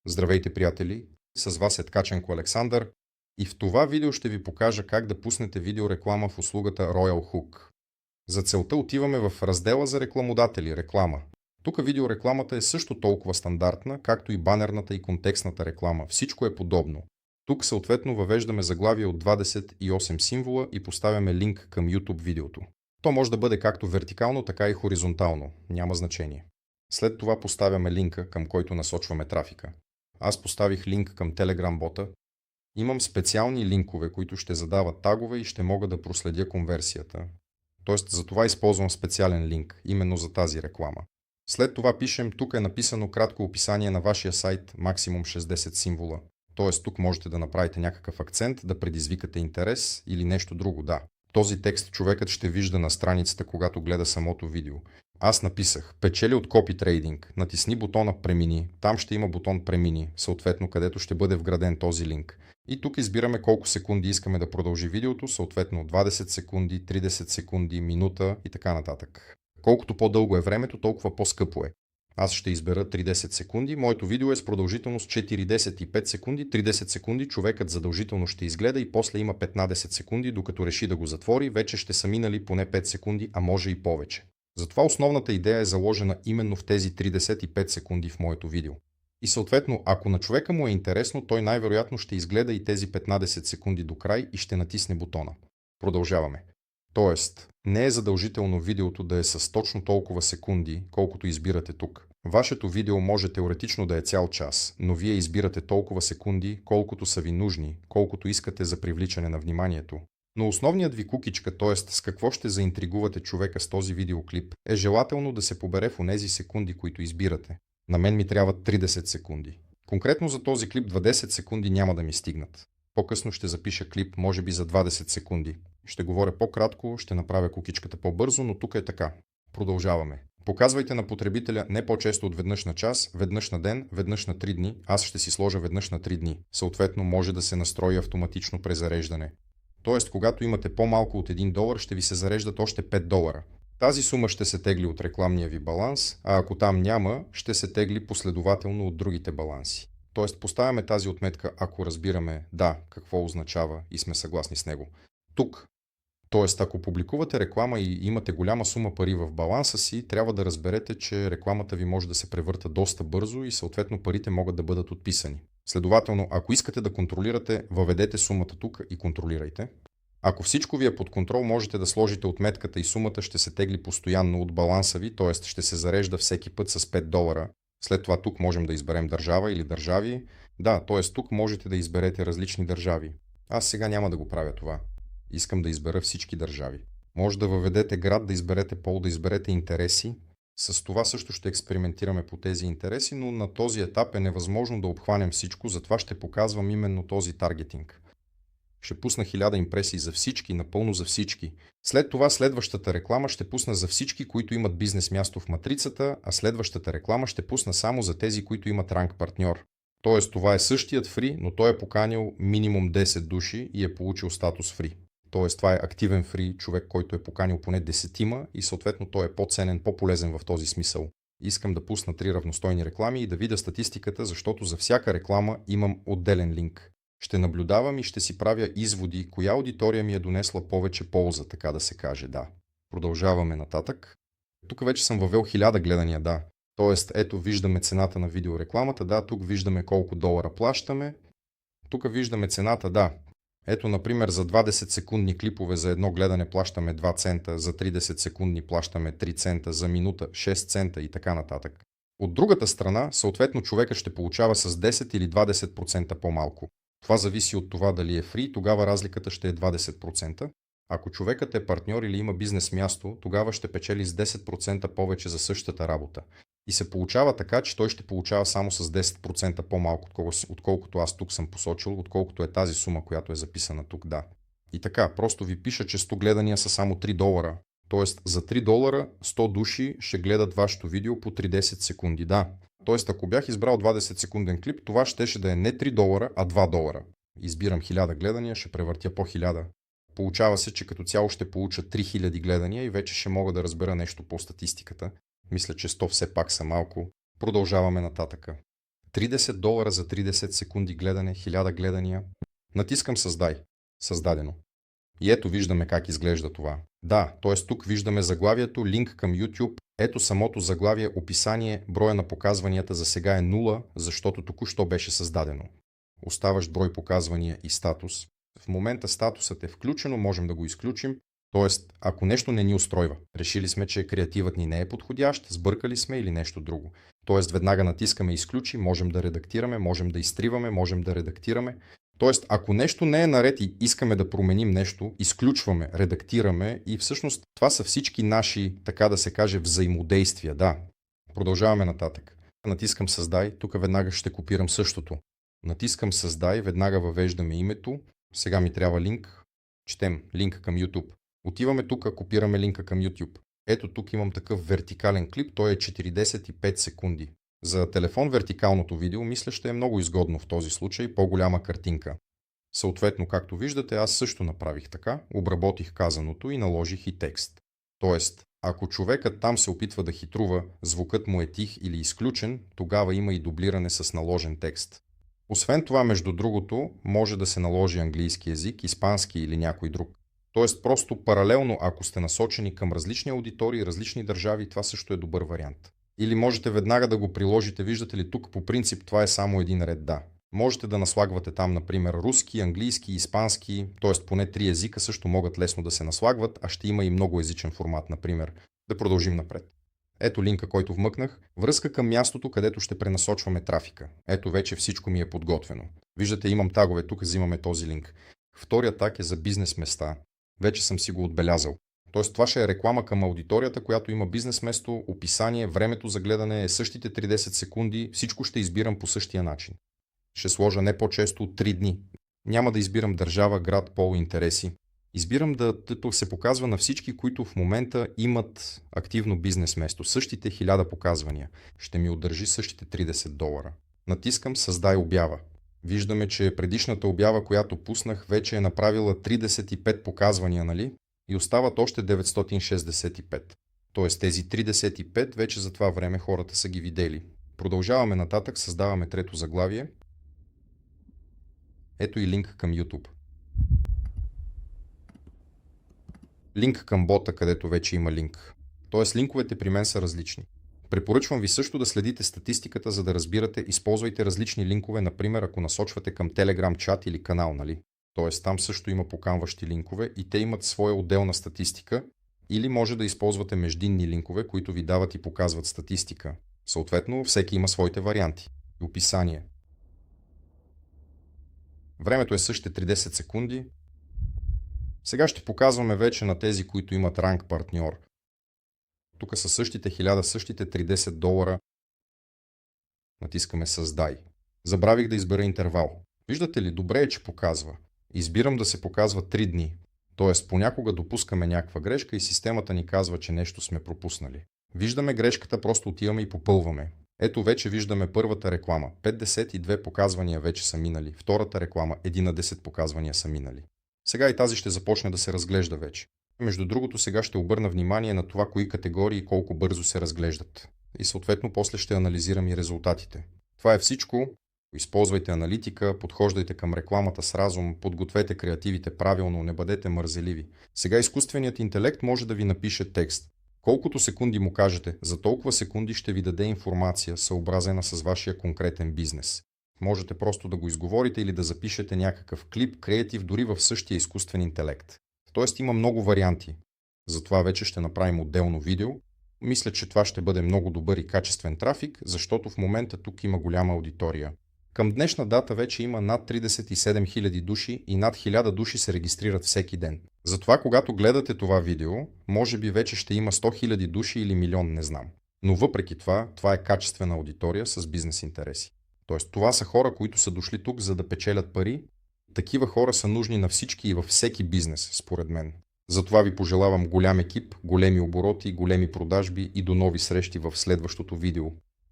Здравейте, приятели! С вас е Ткаченко Александър и в това видео ще ви покажа как да пуснете видеореклама в услугата Royal Hook. За целта отиваме в раздела за рекламодатели, реклама. Тук видеорекламата е също толкова стандартна, както и банерната и контекстната реклама. Всичко е подобно. Тук съответно въвеждаме заглавие от 28 символа и поставяме линк към YouTube видеото. То може да бъде както вертикално, така и хоризонтално. Няма значение. След това поставяме линка, към който насочваме трафика. Аз поставих линк към Telegram бота. Имам специални линкове, които ще задават тагове и ще мога да проследя конверсията. Тоест, за това използвам специален линк, именно за тази реклама. След това пишем, тук е написано кратко описание на вашия сайт, максимум 60 символа. Тоест, тук можете да направите някакъв акцент, да предизвикате интерес или нещо друго, да. Този текст човекът ще вижда на страницата, когато гледа самото видео. Аз написах, печели от копи трейдинг, натисни бутона премини, там ще има бутон премини, съответно където ще бъде вграден този линк. И тук избираме колко секунди искаме да продължи видеото, съответно 20 секунди, 30 секунди, минута и така нататък. Колкото по-дълго е времето, толкова по-скъпо е. Аз ще избера 30 секунди, моето видео е с продължителност 45 секунди, 30 секунди човекът задължително ще изгледа и после има 15 секунди, докато реши да го затвори, вече ще са минали поне 5 секунди, а може и повече. Затова основната идея е заложена именно в тези 35 секунди в моето видео. И съответно, ако на човека му е интересно, той най-вероятно ще изгледа и тези 15 секунди до край и ще натисне бутона. Продължаваме. Тоест, не е задължително видеото да е с точно толкова секунди, колкото избирате тук. Вашето видео може теоретично да е цял час, но вие избирате толкова секунди, колкото са ви нужни, колкото искате за привличане на вниманието. Но основният ви кукичка, т.е. с какво ще заинтригувате човека с този видеоклип, е желателно да се побере в онези секунди, които избирате. На мен ми трябват 30 секунди. Конкретно за този клип 20 секунди няма да ми стигнат. По-късно ще запиша клип, може би за 20 секунди. Ще говоря по-кратко, ще направя кукичката по-бързо, но тук е така. Продължаваме. Показвайте на потребителя не по-често от веднъж на час, веднъж на ден, веднъж на 3 дни. Аз ще си сложа веднъж на 3 дни. Съответно може да се настрои автоматично презареждане. Тоест, когато имате по-малко от $1, ще ви се зареждат още $5. Тази сума ще се тегли от рекламния ви баланс, а ако там няма, ще се тегли последователно от другите баланси. Тоест, поставяме тази отметка, ако разбираме да, какво означава и сме съгласни с него. Тук. Тоест, ако публикувате реклама и имате голяма сума пари в баланса си, трябва да разберете, че рекламата ви може да се превърта доста бързо и съответно парите могат да бъдат отписани. Следователно, ако искате да контролирате, въведете сумата тук и контролирайте. Ако всичко ви е под контрол, можете да сложите отметката и сумата ще се тегли постоянно от баланса ви, т.е. ще се зарежда всеки път с $5. След това тук можем да изберем държава или държави. Да, т.е. тук можете да изберете различни държави. Аз сега няма да го правя това. Искам да избера всички държави. Може да въведете град, да изберете пол, да изберете интереси. С това също ще експериментираме по тези интереси, но на този етап е невъзможно да обхванем всичко, затова ще показвам именно този таргетинг. Ще пусна 1000 импресии за всички, напълно за всички. След това следващата реклама ще пусна за всички, които имат бизнес място в матрицата, а следващата реклама ще пусна само за тези, които имат ранг партньор. Тоест това е същият фри, но той е поканил минимум 10 души и е получил статус фри. Тоест това е активен фри, човек, който е поканил поне 10 и съответно той е по-ценен, по-полезен в този смисъл. Искам да пусна 3 равностойни реклами и да видя статистиката, защото за всяка реклама имам отделен линк. Ще наблюдавам и ще си правя изводи, коя аудитория ми е донесла повече полза, така да се каже, да. Продължаваме нататък. Тук вече съм въвел 1000 гледания, да. Тоест, ето виждаме цената на видеорекламата, да, тук виждаме колко долара плащаме. Тук виждаме цената, да. Ето, например, за 20 секундни клипове за едно гледане плащаме 2 цента, за 30 секундни плащаме 3 цента, за минута 6 цента и така нататък. От другата страна, съответно човека ще получава с 10 или 20% по-малко. Това зависи от това дали е фри, тогава разликата ще е 20%. Ако човекът е партньор или има бизнес място, тогава ще печели с 10% повече за същата работа. И се получава така, че той ще получава само с 10% по-малко, отколкото аз тук съм посочил, отколкото е тази сума, която е записана тук, да. И така, просто ви пиша, че 100 гледания са само $3. Тоест за $3 100 души ще гледат вашето видео по 30 секунди, да. Тоест ако бях избрал 20 секунден клип, това щеше да е не $3, а $2. Избирам 1000 гледания, ще превъртя по 1000. Получава се, че като цяло ще получа 3000 гледания и вече ще мога да разбера нещо по статистиката. Мисля, че 100 все пак са малко. Продължаваме нататъка. $30 за 30 секунди гледане, 1000 гледания. Натискам създай. Създадено. И ето виждаме как изглежда това. Да, т.е. тук виждаме заглавието, линк към YouTube. Ето самото заглавие, описание, броя на показванията за сега е 0, защото току-що беше създадено. Оставащ брой показвания и статус. В момента статусът е включено, можем да го изключим. Тоест, ако нещо не ни устройва, решили сме, че креативът ни не е подходящ, сбъркали сме или нещо друго. Тоест, веднага натискаме изключи, можем да редактираме, можем да изтриваме, можем да редактираме. Тоест, ако нещо не е наред и искаме да променим нещо, изключваме, редактираме и всъщност това са всички наши, така да се каже, взаимодействия. Да, продължаваме нататък. Натискам създай, тук веднага ще копирам същото. Натискам създай, веднага въвеждаме името. Сега ми трябва линк. Четем линк към YouTube. Отиваме тук, копираме линка към YouTube. Ето тук имам такъв вертикален клип, той е 45 секунди. За телефон вертикалното видео мисля ще е много изгодно в този случай, по-голяма картинка. Съответно, както виждате, аз също направих така, обработих казаното и наложих и текст. Тоест, ако човекът там се опитва да хитрува, звукът му е тих или изключен, тогава има и дублиране с наложен текст. Освен това, между другото, може да се наложи английски език, испански или някой друг. Тоест, просто паралелно, ако сте насочени към различни аудитории, различни държави, това също е добър вариант. Или можете веднага да го приложите, виждате ли тук по принцип това е само един ред, да. Можете да наслагвате там, например, руски, английски, испански, т.е. поне 3 езика също могат лесно да се наслагват, а ще има и многоезичен формат, например. Да продължим напред. Ето линка, който вмъкнах, връзка към мястото, където ще пренасочваме трафика. Ето вече всичко ми е подготвено. Виждате, имам тагове, тук взимаме този линк. Вторият таг е за бизнес места. Вече съм си го отбелязал. Тоест това ще е реклама към аудиторията, която има бизнес место, описание, времето за гледане е същите 30 секунди, всичко ще избирам по същия начин. Ще сложа не по-често от 3 дни. Няма да избирам държава, град, пол, интереси. Избирам да се показва на всички, които в момента имат активно бизнес место. Същите 1000 показвания. Ще ми удържи същите $30. Натискам създай обява. Виждаме, че предишната обява, която пуснах, вече е направила 35 показвания, нали? И остават още 965. Тоест тези 35 вече за това време хората са ги видели. Продължаваме нататък, създаваме трето заглавие. Ето и линк към YouTube. Линк към бота, където вече има линк. Тоест линковете при мен са различни. Препоръчвам ви също да следите статистиката, за да разбирате, използвайте различни линкове, например ако насочвате към Telegram чат или канал, нали? Тоест там също има поканващи линкове и те имат своя отделна статистика, или може да използвате междинни линкове, които ви дават и показват статистика. Съответно, всеки има своите варианти. Описание. Времето е същите 30 секунди. Сега ще показваме вече на тези, които имат ранг партньор. Тук са същите 1000, същите $30. Натискаме създай. Забравих да избера интервал. Виждате ли, добре е, че показва. Избирам да се показва 3 дни. Тоест понякога допускаме някаква грешка и системата ни казва, че нещо сме пропуснали. Виждаме грешката, просто отиваме и попълваме. Ето вече виждаме първата реклама. 52 показвания вече са минали. Втората реклама 1 на 10 показвания са минали. Сега и тази ще започне да се разглежда вече. Между другото, сега ще обърна внимание на това, кои категории колко бързо се разглеждат. И съответно после ще анализирам и резултатите. Това е всичко. Използвайте аналитика, подхождайте към рекламата с разум, подгответе креативите правилно, не бъдете мързеливи. Сега изкуственият интелект може да ви напише текст. Колкото секунди му кажете, за толкова секунди ще ви даде информация, съобразена с вашия конкретен бизнес. Можете просто да го изговорите или да запишете някакъв клип, креатив, дори в същия изкуствен интелект. Тоест има много варианти. Затова вече ще направим отделно видео. Мисля, че това ще бъде много добър и качествен трафик, защото в момента тук има голяма аудитория. Към днешна дата вече има над 37 000 души и над 1000 души се регистрират всеки ден. Затова, когато гледате това видео, може би вече ще има 100 000 души или милион, не знам. Но въпреки това, това е качествена аудитория с бизнес интереси. Тоест, това са хора, които са дошли тук, за да печелят пари. Такива хора са нужни на всички и във всеки бизнес, според мен. Затова ви пожелавам голям екип, големи обороти, големи продажби и до нови срещи в следващото видео.